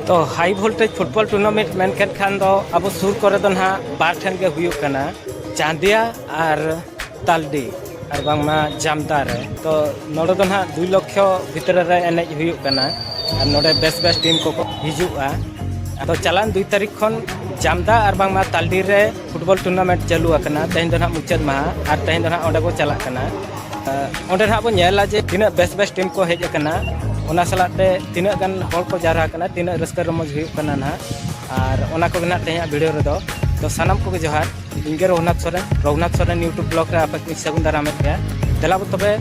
तो high voltage football tournament मेनकेन खान दो अब सुर करे दो ना बार ठन के हुई कना चांदिया और तालडी और बांगमा जामदार तो नोडे दो ना 2 लाख भीतर रे एनेज हुई कना और नोडे बेस बेस टीम को हिजुआ तो चलान 2 तारीख खन जामदा और बांगमा तालडी रे फुटबॉल टूर्नामेंट चालू आकना तेहन दो ना मुचाद महा और तेहन दो ना ओंडे को चला कना ओंडे ना बो नेला जे तिना बेस बेस टीम को हेज कना ओना सलाते तीना गान हर को जारा कना तीना रस्का रमज हुई कना ना और ओना को ना तेहा वीडियो रे दो तो सानाम को जोहार इंगे रघुनाथ सोरेन यूट्यूब ब्लॉग रे आपे सगुन दाराम के देला बो तबे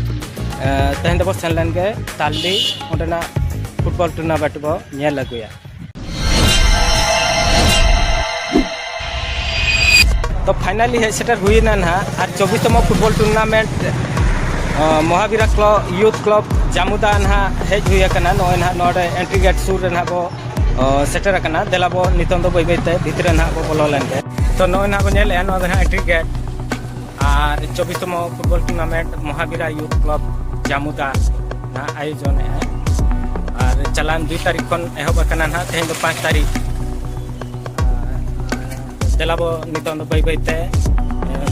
तेहन दबो सेनलेन के तालडी ओंडेना फुटबॉल टूर्नामेंट बो नेल लगुया तो फाइनली हे सेटर हुई ना ना और 24तम football tournament Mahavira club youth club Jamuda ना हेज हुई नॉय ना नोडे एंट्री गेट सूर ना बो सेटर देला बो नितन दो बै बैते भितर ना बो बोलो लेन के तो नॉय ना बो नेल ना एंट्री गेट और 24तम football tournament Mahavira youth club Jamuda ना आयोजन है और चलान 2 तारीख खन एहब ना तेहन दो 5 तारीख देला बो नितन दो बै बैते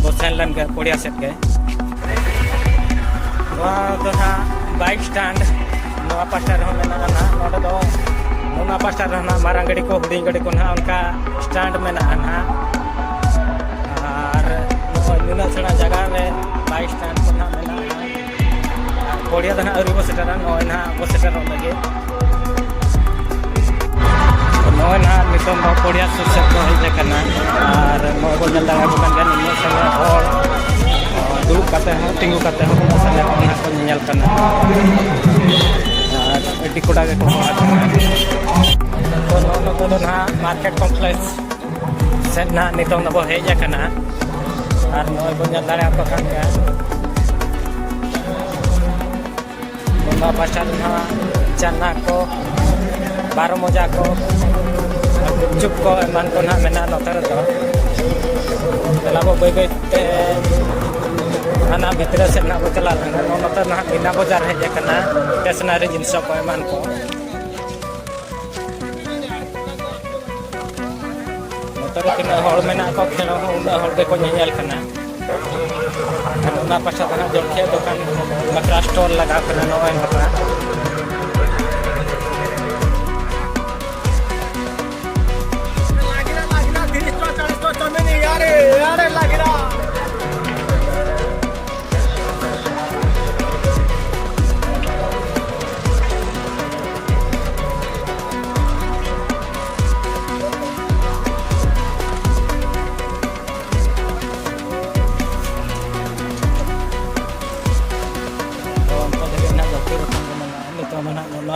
बो सेन लेन के पड़िया सेट के बाइक स्टैंड नवा पास्टा मेना नोडे दो नवा पास्टा मारांग गाड़ी को हुडिंग गाड़ी को ना उनका स्टैंड मेना ना और नुना सेना जगह में बाइक स्टैंड को ना मेना पड़िया दो ना अरी बो सेटर नोय ना बो सेटर लगे नोय ना नितम दो पड़िया सुसेट को हेज कना और नोय बो जल दागा को गन नुना सेना और दुड़ुब काते हो तिंगु काते हो साले ओना को नेल कना और एडी कोडा के तो नो को ना मार्केट कॉम्प्लेक्स से ना नितों ना बो हेज कना और नोय बो नेल दाड़ा को खान के बंदा पाछा ना चना को 12 मोजा को चुप को मान को ना मेना नतर दो तलाबो बै बै ना भितर से ना बो चला नतर ना बिना बाजार हेज कना स्टेशनरी जिनिस को एमान को नतर तिना हर मेना को खेलो उना हर के को नेल कना ना पाछा ना जलखे दुकान मकरा स्टॉल लगा कना नोय मकरा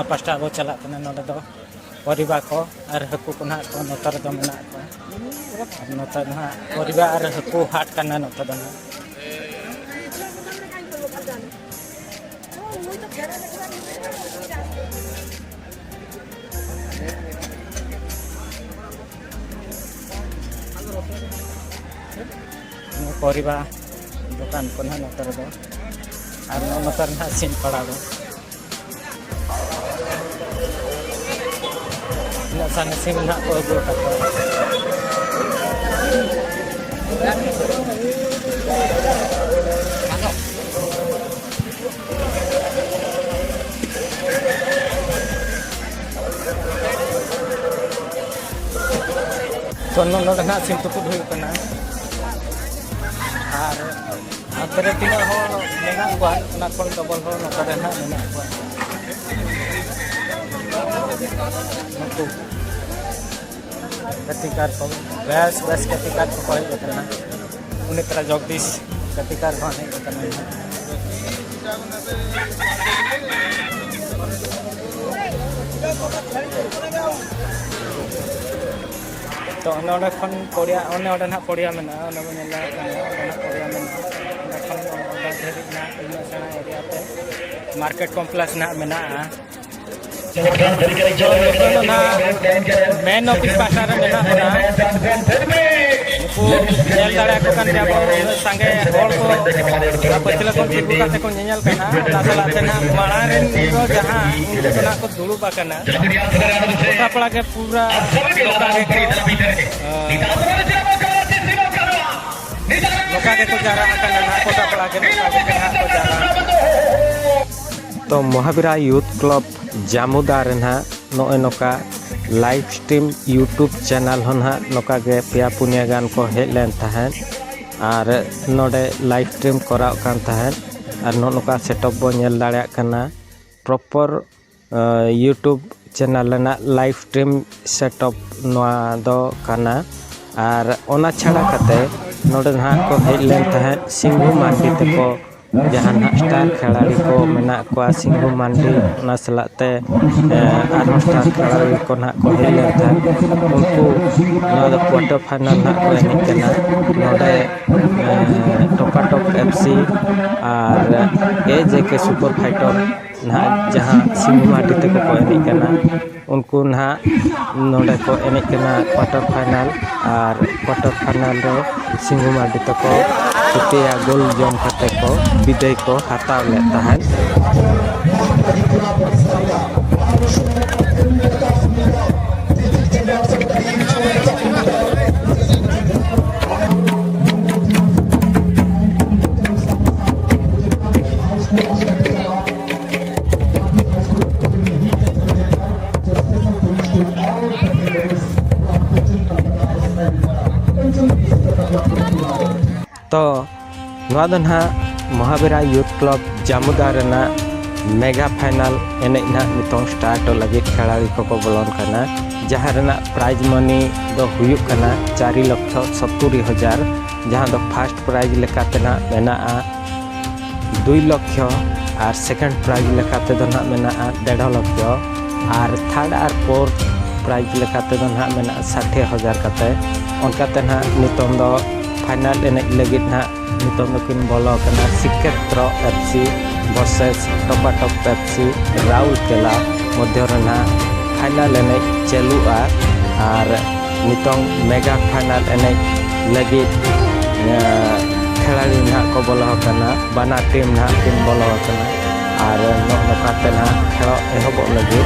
पास्टा को चला नोडे दो परिवार को और हकू को ना को नतर दो मेना को नतर ना परिवार और हकू हाट करना नतर दो परिवार दुकान को ना नतर दो और नतर ना सीन पड़ा दो sana sim nak ko go kata तो नो ना सिम तो हुई कना और आतरे तीना हो मेना को ना कोन डबल हो ना करे ना मेना को कतिकार को बेस कतिकार को कहे करना उन्हें तरह जगदीश कतिकार भाने करना तो नोडे खन पड़िया ओने ओडे ना पड़िया मेना ओने बो नेला ओने पड़िया मेना ओने खन ओडे धेरि ना इन सेना एरिया पे मार्केट कॉम्प्लेक्स ना मेना मेन ऑफिस पासा रे मेना नेल दाड़ा को कान जाबो संगे होड़ को पछले को तिगु काते को नेल कना तासला तेना माणा रे को जहां उनको तना को दुलु बाकना कपड़ा के पूरा लोका के को जारा कना ना को कपड़ा के ना को जारा तो महावीरा यूथ क्लब जामुदार ना नोए नोका लाइव स्ट्रीम यूट्यूब चैनल होना नोका के पेया पुनिया गान को हेज लेन तहन और नोडे लाइव स्ट्रीम कराव कान तहन और नोका सेटअप बो नेल दाड़ा कना प्रॉपर यूट्यूब चैनल ना लाइव स्ट्रीम सेटअप नोआ दो कना और ओना छाड़ा कते नोडे ना को हेज लेन तहन सिंगू मांडी ते को जहाँ स्टार खिलाड़ी को मेना को सिंगू मांडी सलाते स्टार खिलाड़ी को ना को हेज लेन तहन उनको क्वार्टर फाइनल ना को एनिकना नोडे टोपाटोप एफसी और एजेके सुपर फाइटर ना जहाँ सिंगू मांडी ते को एनिकना उनको ना नोडे को एनिकना क्वार्टर फाइनल और क्वार्टर फाइनल रे सिंगू मांडी ते को कुतिया गोल जम कते को विजय को हताव ले तहन तो ना महावीरा यूथ क्लब जामुदार मेगा फाइनल एने नितों स्टार्ट लगे खिलाड़ी को बोलन कना जहाँ प्राइज मनी दो हुयुक कना 4,70,000 जहाँ दो फर्स्ट प्राइज लेकाते ना मेना 2 लाख और सेकंड प्राइज लेकाते दो ना मेना 1.5 लाख और थर्ड और फोर्थ प्राइज लेकाते दो ना मेना 60,000 कते उनकाते ना नितों दो फाइनल एने लगे ना नितों दो किन बोलो कना सिकेत्र एफसी वर्सेस टोपाटोप एफसी राउरकेला मध्य फाइनल एने चलुआ और नितों मेगा फाइनल एने लगे खिलाड़ी ना को बोलो कना बना टीम ना किन बोलो कना और नोकाते ना खेलो एहब लगे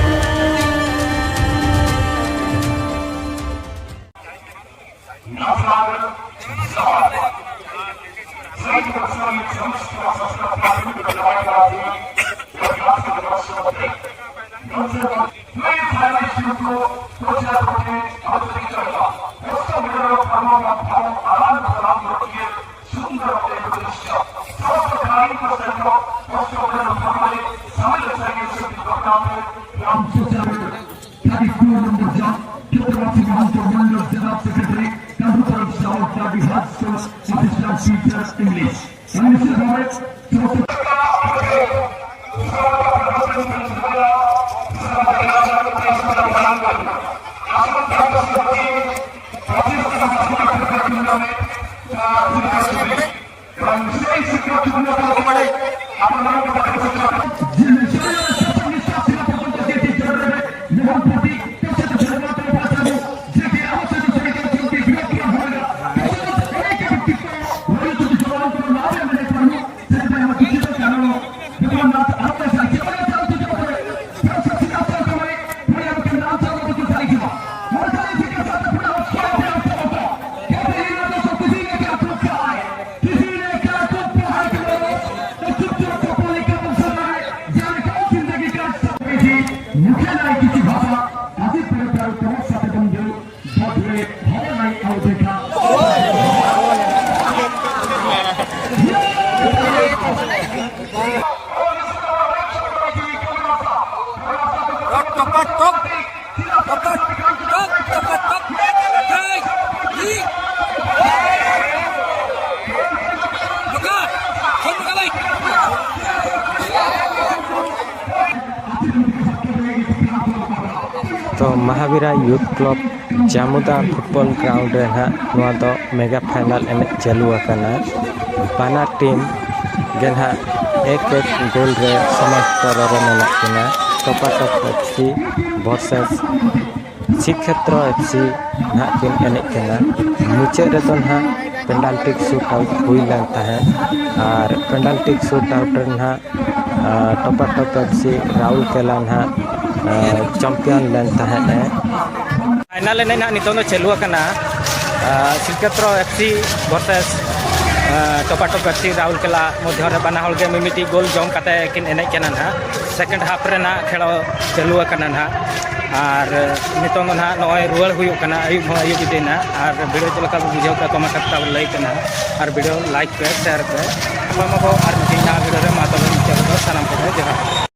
तो Mahavira youth club Jamuda football ground रे ना दो मेगा फाइनल एने चालू आकना बाना टीम गेना एक गोल रे समाप्त रे मेना किना टोपाटोप एफसी वर्सेस श्रीक्षेत्र एफसी ना किन एने कना मुचाद रे तो ना पेनाल्टी शूट आउट हुई लेन तहे और पेनाल्टी शूट आउट रे ना टॉप एफसी राउरकेला ना चैंपियन लेन तहे फाइनल ने ना नितो चालू करना Shrikshetra FC versus top FC Rourkela मध्य बना हल मिमिटी गोल जम काते किन एने कना ना सेकेंड हाफ रे ना खेल चालू करना ना और नितो ना नय रुआड़ हुई अयुब अयुब इदेना और वीडियो चलका बुझाव का तमा कथा लई करना और वीडियो लाइक पे शेयर पे और मिटी ना वीडियो रे मा तबे सानाम को जगह।